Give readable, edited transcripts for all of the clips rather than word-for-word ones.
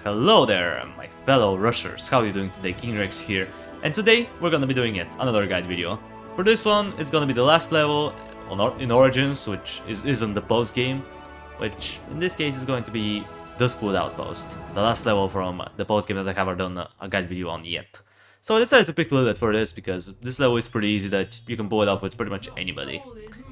Hello there, my fellow rushers, how are you doing today? King Rex here, and today we're gonna be doing yet another guide video. For this one, it's gonna be the last level in Origins, which isn't the post game, which in this case is going to be Duskwood Outpost, the last level from the post game that I haven't done a guide video on yet. So I decided to pick Lilith for this because this level is pretty easy that you can pull it off with pretty much anybody,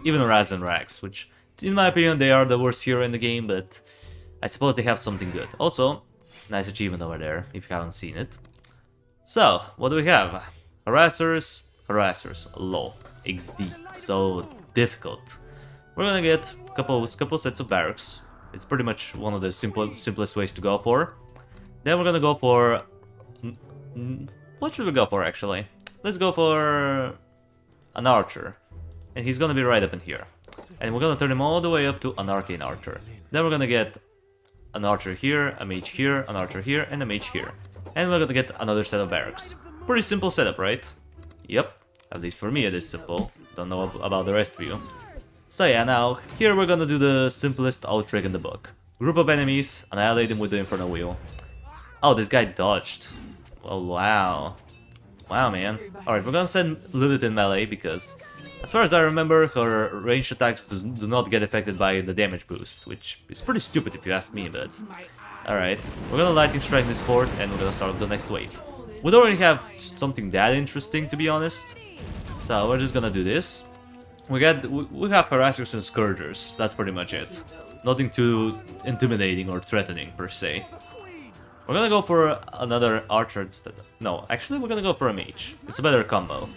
even Raz and Rax, which in my opinion they are the worst hero in the game, but I suppose they have something good. Also, nice achievement over there, if you haven't seen it. So, what do we have? Harassers, low, XD, so difficult. We're gonna get a couple sets of barracks. It's pretty much one of the simplest ways to go for. Then we're gonna go for... what should we go for, actually? Let's go for an archer. And he's gonna be right up in here. And we're gonna turn him all the way up to an arcane archer. Then we're gonna get an archer here, a mage here, an archer here, and a mage here. And we're gonna get another set of barracks. Pretty simple setup, right? Yep, at least for me it is simple. Don't know about the rest of you. So yeah, now, here we're gonna do the simplest out trick in the book. Group of enemies, annihilate them with the Infernal Wheel. Oh, this guy dodged. Oh, wow. Wow, man. Alright, we're gonna send Lilith in melee because, as far as I remember, her ranged attacks do not get affected by the damage boost, which is pretty stupid if you ask me, but... Alright, we're gonna lightning strike this horde and we're gonna start the next wave. We don't really have something that interesting, to be honest, so we're just gonna do this. We have harassers and scourgers, that's pretty much it. Nothing too intimidating or threatening, per se. We're gonna go for another archer. No, actually we're gonna go for a mage. It's a better combo.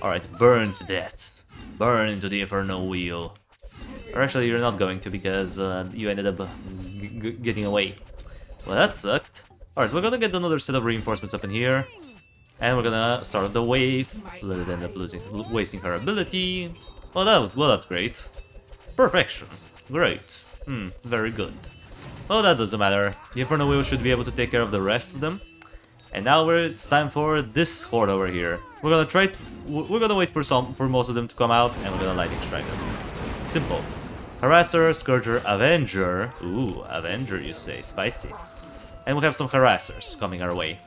Alright, burn to death. Burn into the Infernal Wheel. Or actually you're not going to because you ended up getting away. Well, that sucked. Alright, we're gonna get another set of reinforcements up in here. And we're gonna start the wave. Lilith end up wasting her ability. Well, that's great. Perfection. Great. Very good. Well, that doesn't matter. The Infernal Wheel should be able to take care of the rest of them. And now it's time for this horde over here. We're gonna wait for most of them to come out, and we're gonna lightning strike them. Simple. Harasser, Scourger, Avenger. Ooh, Avenger, you say, spicy. And we have some harassers coming our way.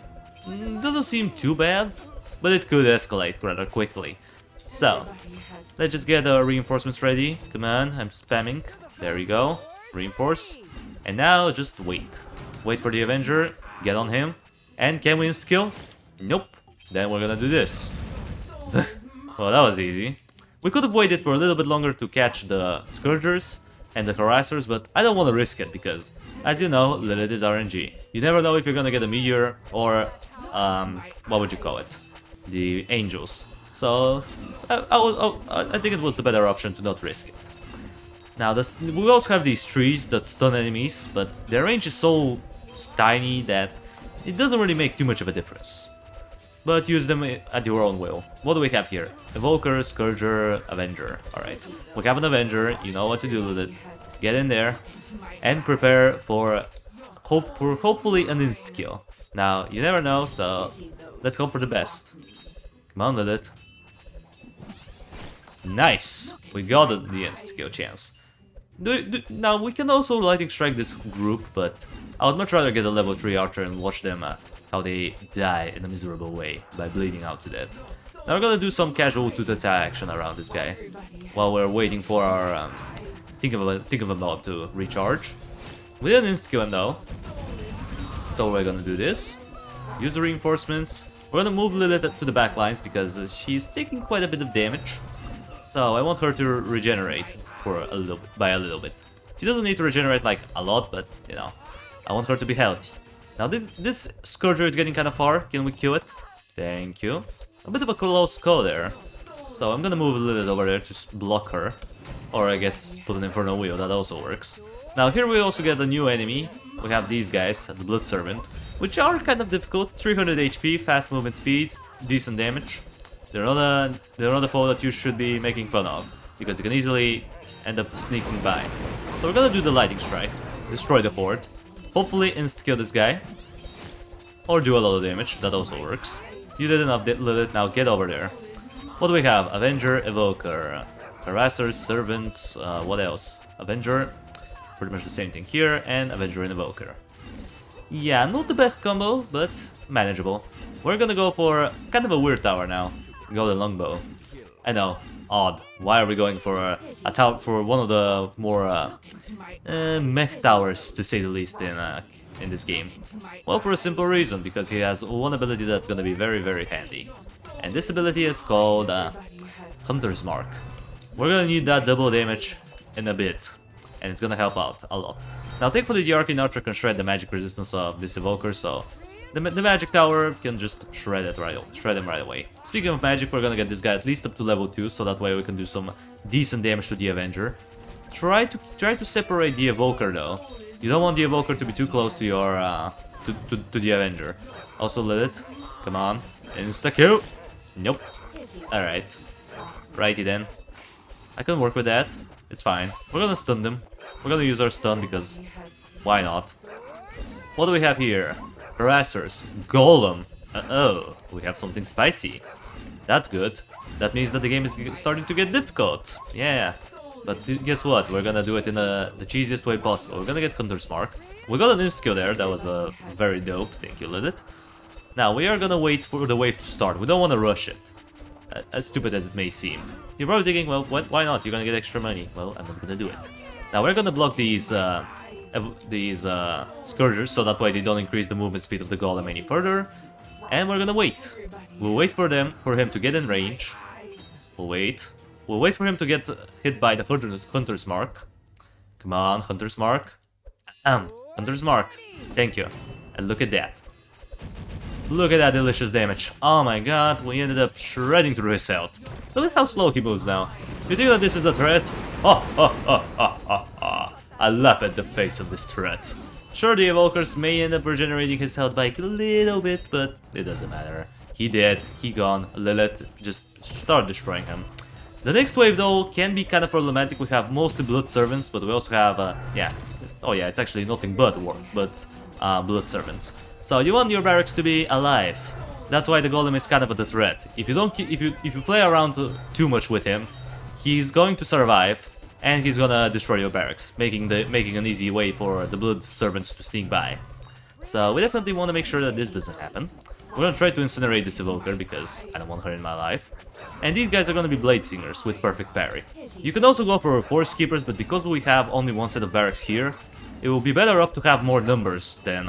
Doesn't seem too bad, but it could escalate rather quickly. So, let's just get our reinforcements ready. Come on, I'm spamming. There you go. Reinforce. And now just wait. Wait for the Avenger. Get on him. And can we insta-kill? Nope. Then we're gonna do this. Well, that was easy. We could have waited for a little bit longer to catch the Scourgers and the Harassers, but I don't want to risk it because, as you know, Lilith is RNG. You never know if you're gonna get a Meteor or, what would you call it? The Angels. So, I think it was the better option to not risk it. Now, we also have these trees that stun enemies, but their range is so tiny that it doesn't really make too much of a difference. But use them at your own will. What do we have here? Evoker, Scourger, Avenger. Alright, we have an Avenger, you know what to do with it. Get in there and prepare for hopefully an insta-kill. Now, you never know, so let's hope for the best. Come on, Lilith. Nice! We got the insta-kill chance. Now, we can also lightning strike this group, but I would much rather get a level 3 archer and watch them how they die in a miserable way by bleeding out to death. Now we're gonna do some casual tutata action around this guy while we're waiting for our think of a mob to recharge. We didn't insta-kill him though, so we're gonna do this. Use the reinforcements. We're gonna move Lilith to the back lines because she's taking quite a bit of damage. So I want her to regenerate by a little bit. She doesn't need to regenerate like a lot, but you know, I want her to be healthy. Now this Scourger is getting kind of far. Can we kill it? Thank you. A bit of a close call there. So I'm gonna move Lilith over there to block her. Or I guess put an Infernal Wheel, that also works. Now here we also get a new enemy. We have these guys, the Blood Servant, which are kind of difficult. 300 HP, fast movement speed, decent damage. They're not a foe that you should be making fun of, because you can easily end up sneaking by. So we're gonna do the lightning strike, destroy the horde, hopefully insta-kill this guy, or do a lot of damage, that also works. You did enough, Lilith, now get over there. What do we have? Avenger, Evoker, Harasser, Servant, what else? Avenger, pretty much the same thing here, and Avenger and Evoker. Yeah, not the best combo, but manageable. We're gonna go for kind of a weird tower now. Golden longbow. I know, odd. Why are we going for a tower, for one of the more mech towers, to say the least, in this game? Well, for a simple reason, because he has one ability that's gonna be very, very handy. And this ability is called Hunter's Mark. We're gonna need that double damage in a bit, and it's gonna help out a lot. Now, thankfully, the Arcane Archer can shred the magic resistance of this evoker, so the magic tower can just shred him right away. Speaking of magic, we're gonna get this guy at least up to level 2, so that way we can do some decent damage to the Avenger. Try to separate the evoker though. You don't want the evoker to be too close to your to the Avenger. Also, Lilith, come on, insta kill. Nope. All right, righty then. I can work with that. It's fine. We're gonna stun them. We're gonna use our stun because why not? What do we have here? Harassers, Golem. Oh, we have something spicy. That's good. That means that the game is starting to get difficult. Yeah. But guess what? We're gonna do it in the cheesiest way possible. We're gonna get Hunter's Mark. We got an insta-kill there. That was very dope. Thank you, Lilith. Now, we are gonna wait for the wave to start. We don't want to rush it. As stupid as it may seem. You're probably thinking, well, why not? You're gonna get extra money. Well, I'm not gonna do it. Now, we're gonna block these Scourgers, so that way they don't increase the movement speed of the Golem any further. And we're gonna wait. We'll wait for him to get in range. We'll wait. We'll wait for him to get hit by the Hunter's Mark. Come on, Hunter's Mark. Hunter's Mark. Thank you. And look at that. Look at that delicious damage. Oh my god, we ended up shredding through his health. Look at how slow he moves now. You think that this is the threat? I laugh at the face of this threat. Sure, the evokers may end up regenerating his health by a little bit, but it doesn't matter. He dead, he gone. Lilith just start destroying him. The next wave though can be kind of problematic. We have mostly blood servants, but we also have it's actually nothing but blood servants. So you want your barracks to be alive. That's why the Golem is kind of the threat. If you play around too much with him, he's going to survive and he's gonna destroy your barracks, making an easy way for the blood servants to sneak by. So we definitely want to make sure that this doesn't happen. We're gonna try to incinerate this evoker because I don't want her in my life. And these guys are gonna be Blade Singers with perfect parry. You can also go for Force Keepers, but because we have only one set of barracks here, it will be better up to have more numbers than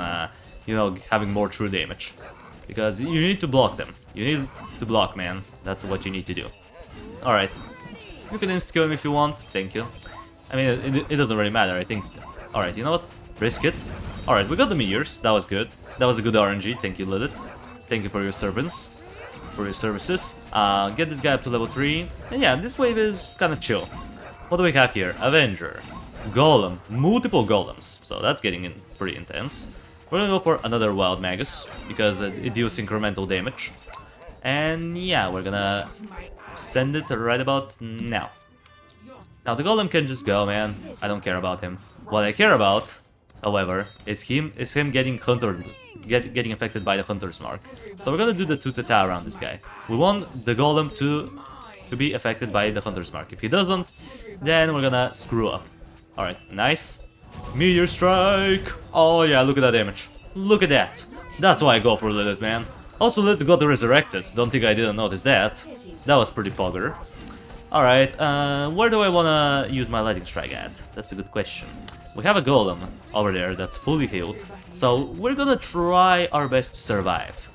having more true damage. Because you need to block them. You need to block, man. That's what you need to do. Alright. You can insta-kill him if you want. Thank you. I mean, it doesn't really matter, I think. Alright, you know what? Risk it. Alright, we got the meteors. That was good. That was a good RNG. Thank you, Lilith. Thank you for your services. Get this guy up to level 3. And yeah, this wave is kind of chill. What do we have here? Avenger. Golem. Multiple golems. So that's getting pretty intense. We're gonna go for another Wild Magus, because it deals incremental damage. And yeah, we're gonna send it right about now. Now the Golem can just go, man. I don't care about him. What I care about, however, is him getting getting affected by the Hunter's Mark. So we're gonna do the Tutata around this guy. We want the Golem to be affected by the Hunter's Mark. If he doesn't, then we're gonna screw up. Alright, nice. Meteor Strike! Oh yeah, look at that damage. Look at that. That's why I go for Lilith, man. Also, Lilith got resurrected. Don't think I didn't notice that. That was pretty pogger. Alright, where do I wanna use my Lightning Strike at? That's a good question. We have a Golem over there that's fully healed, so we're gonna try our best to survive.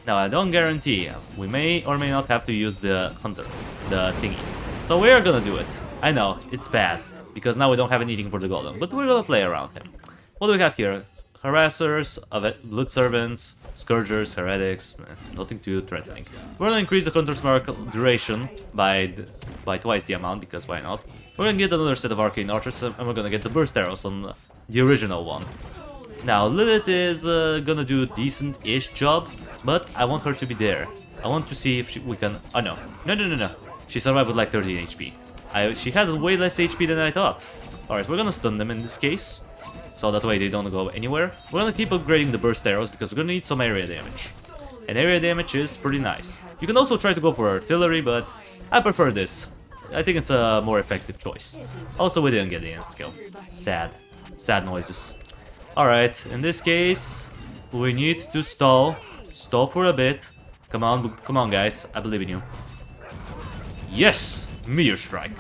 Now, I don't guarantee. We may or may not have to use the Hunter, the thingy. So we are gonna do it. I know, it's bad, because now we don't have anything for the Golem, but we're gonna play around him. What do we have here? Harassers, Blood Servants, Scourgers, Heretics, nothing too threatening. We're gonna increase the Hunter's Mark duration by twice the amount, because why not? We're gonna get another set of Arcane Archers, and we're gonna get the Burst Arrows on the original one. Now, Lilith is gonna do a decent-ish job, but I want her to be there. I want to see if we can... Oh, no. No. She survived with like 13 HP. She had way less HP than I thought. Alright, we're gonna stun them in this case, so that way they don't go anywhere. We're gonna keep upgrading the burst arrows because we're gonna need some area damage. And area damage is pretty nice. You can also try to go for artillery, but I prefer this. I think it's a more effective choice. Also, we didn't get the insta-kill. Sad. Sad noises. Alright, in this case, We need to stall. Stall for a bit. Come on guys, I believe in you. Yes! Meteor Strike.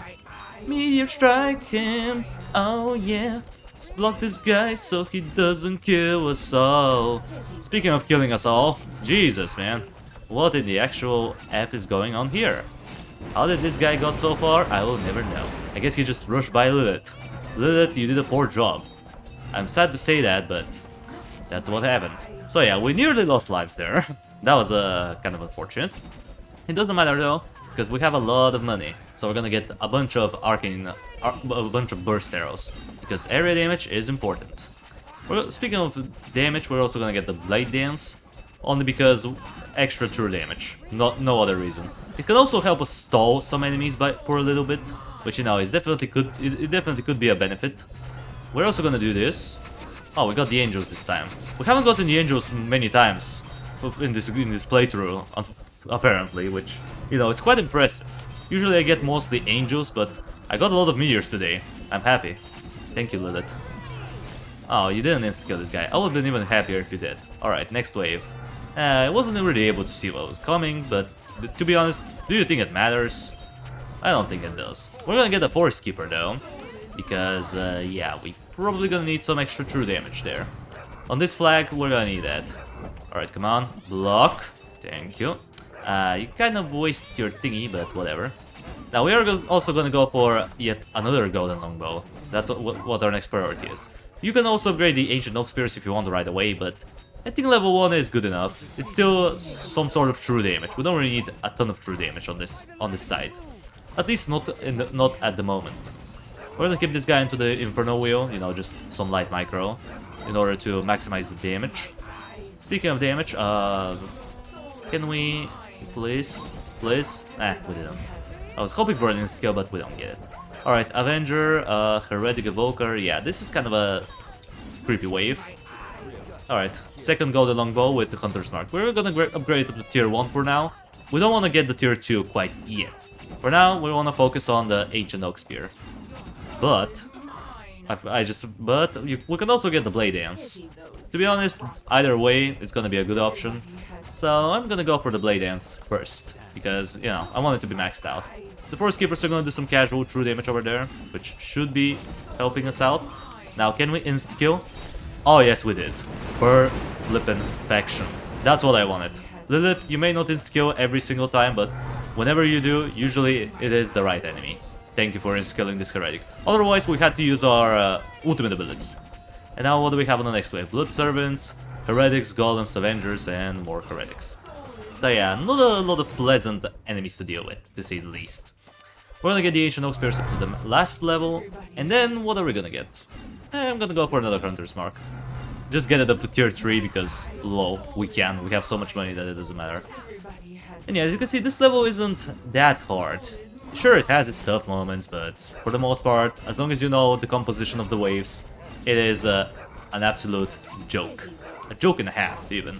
Meteor Strike him. Oh yeah. Let's block this guy so he doesn't kill us all. Speaking of killing us all, Jesus man. What in the actual F is going on here? How did this guy got so far? I will never know. I guess he just rushed by Lilith. Lilith, you did a poor job. I'm sad to say that, but that's what happened. So yeah, we nearly lost lives there. That was kind of unfortunate. It doesn't matter though, because we have a lot of money. So we're gonna get a bunch of arcane, a bunch of burst arrows, because area damage is important. Speaking of damage, we're also gonna get the blade dance, only because extra true damage, no other reason. It can also help us stall some enemies for a little bit, which you know is definitely it definitely could be a benefit. We're also gonna do this. Oh, we got the angels this time. We haven't gotten the angels many times in this playthrough, apparently, which, you know, it's quite impressive. Usually I get mostly angels, but I got a lot of meteors today. I'm happy. Thank you, Lilith. Oh, you didn't insta-kill this guy. I would have been even happier if you did. Alright, next wave. I wasn't really able to see what was coming, but to be honest, do you think it matters? I don't think it does. We're gonna get a Forest Keeper though, because, yeah, we probably gonna need some extra true damage there. On this flag, we're gonna need that. Alright, come on. Block. Thank you. You kind of wasted your thingy, but whatever. Now we are also gonna go for yet another golden longbow. That's what our next priority is. You can also upgrade the ancient oak spears if you want right away, but I think level 1 is good enough. It's still some sort of true damage. We don't really need a ton of true damage on this side. At least not at the moment. We're gonna keep this guy into the Inferno Wheel, you know, just some light micro, in order to maximize the damage. Speaking of damage, can we please? Nah, we didn't. I was hoping for an insta-kill, but we don't get it. Alright, Avenger, Heretic Evoker, yeah, this is kind of a creepy wave. Alright, second golden longbow with the Hunter's Mark. We're gonna upgrade it to tier 1 for now. We don't want to get the tier 2 quite yet. For now, we want to focus on the ancient oak spear. But we can also get the blade dance. To be honest, either way, it's gonna be a good option. So I'm gonna go for the blade dance first, because, you know, I want it to be maxed out. The Forest Keepers are gonna do some casual true damage over there, which should be helping us out. Now, can we insta-kill? Oh yes, we did. Per flippin' faction. That's what I wanted. Lilith, you may not insta-kill every single time, but whenever you do, usually it is the right enemy. Thank you for insta-killing this Heretic. Otherwise, we had to use our ultimate ability. And now what do we have on the next wave? Blood Servants, Heretics, Golems, Avengers, and more Heretics. So yeah, not a lot of pleasant enemies to deal with, to say the least. We're gonna get the Ancient Oak Spears up to the last level, and then what are we gonna get? I'm gonna go for another Hunter's Mark. Just get it up to tier 3 because, lol, we can. We have so much money that it doesn't matter. And yeah, as you can see, this level isn't that hard. Sure, it has its tough moments, but for the most part, as long as you know the composition of the waves, it is an absolute joke. A joke and a half, even.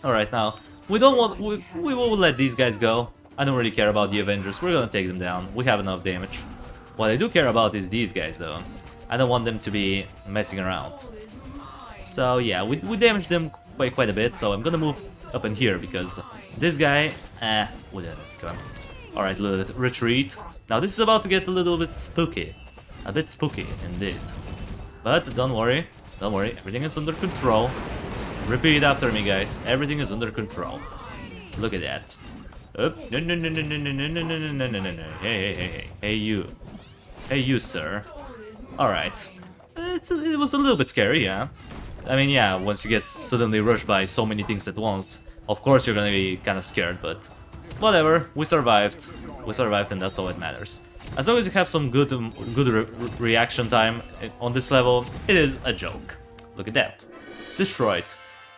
Alright, now, we will let these guys go. I don't really care about the Avengers, we're gonna take them down. We have enough damage. What I do care about is these guys, though. I don't want them to be messing around. So yeah, we damaged them quite a bit, so I'm gonna move up in here, because this guy, we didn't come. Alright, Lilith, retreat. Now this is about to get a little bit spooky. A bit spooky, indeed. But don't worry, everything is under control. Repeat after me, guys, everything is under control. Look at that. Up. No, no. Hey, you. Hey, you, sir. Alright. It was a little bit scary, yeah. I mean, yeah, once you get suddenly rushed by so many things at once, of course you're gonna be kind of scared, but whatever, we survived. We survived, and that's all that matters. As long as you have some good reaction time on this level, it is a joke. Look at that. Destroyed.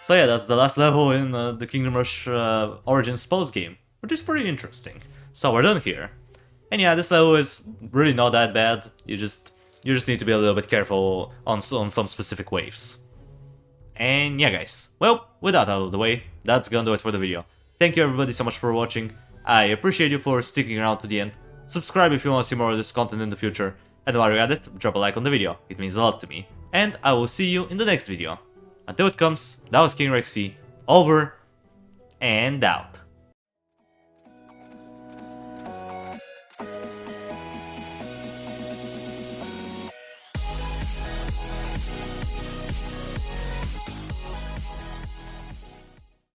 So yeah, that's the last level in the Kingdom Rush Origins post-game, which is pretty interesting. So we're done here. And yeah, this level is really not that bad. You just need to be a little bit careful on some specific waves. And yeah, guys, well, with that out of the way, that's gonna do it for the video. Thank you everybody so much for watching. I appreciate you for sticking around to the end. Subscribe if you want to see more of this content in the future. And while you're at it, drop a like on the video, it means a lot to me. And I will see you in the next video. Until it comes, that was King Rexy, over and out.